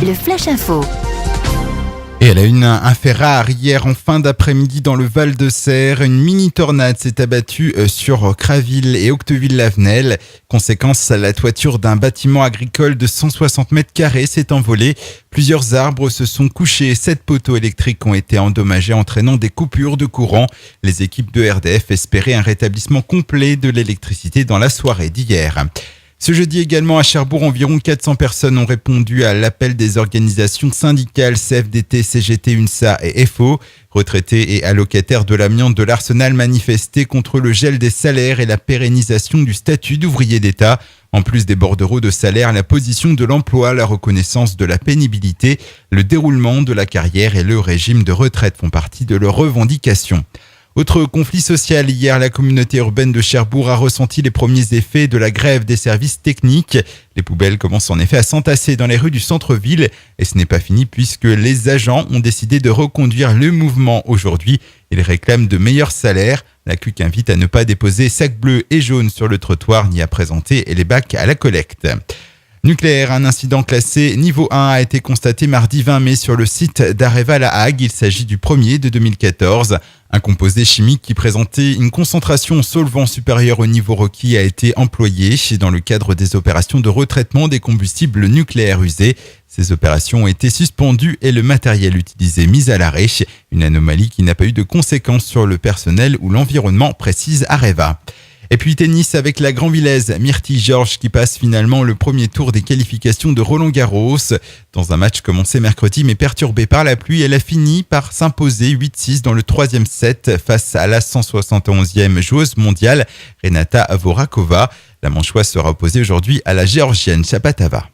le Flash Info. Et elle a eu un fait rare hier en fin d'après-midi dans le Val-de-Serre. Une mini-tornade s'est abattue sur Craville et Octeville-Lavenel. Conséquence, la toiture d'un bâtiment agricole de 160 mètres carrés s'est envolée. Plusieurs arbres se sont couchés. 7 poteaux électriques ont été endommagés, entraînant des coupures de courant. Les équipes de RDF espéraient un rétablissement complet de l'électricité dans la soirée d'hier. Ce jeudi également à Cherbourg, environ 400 personnes ont répondu à l'appel des organisations syndicales CFDT, CGT, UNSA et FO. Retraités et allocataires de l'amiante de l'Arsenal manifestaient contre le gel des salaires et la pérennisation du statut d'ouvrier d'État. En plus des bordereaux de salaire, la position de l'emploi, la reconnaissance de la pénibilité, le déroulement de la carrière et le régime de retraite font partie de leurs revendications. Autre conflit social, hier, la communauté urbaine de Cherbourg a ressenti les premiers effets de la grève des services techniques. Les poubelles commencent en effet à s'entasser dans les rues du centre-ville et ce n'est pas fini puisque les agents ont décidé de reconduire le mouvement aujourd'hui. Ils réclament de meilleurs salaires. La CUC invite à ne pas déposer sacs bleus et jaunes sur le trottoir ni à présenter les bacs à la collecte. Nucléaire, un incident classé niveau 1 a été constaté mardi 20 mai sur le site d'Areva La Hague. Il s'agit du premier de 2014. Un composé chimique qui présentait une concentration en solvant supérieure au niveau requis a été employé dans le cadre des opérations de retraitement des combustibles nucléaires usés. Ces opérations ont été suspendues et le matériel utilisé mis à l'arrêt. Une anomalie qui n'a pas eu de conséquences sur le personnel ou l'environnement, précise Areva. Et puis tennis avec la Grandvillaise Myrtille Georges qui passe finalement le premier tour des qualifications de Roland-Garros. Dans un match commencé mercredi mais perturbé par la pluie, elle a fini par s'imposer 8-6 dans le troisième set face à la 171e joueuse mondiale Renata Vorakova. La Manchoise sera opposée aujourd'hui à la Géorgienne Chapatava.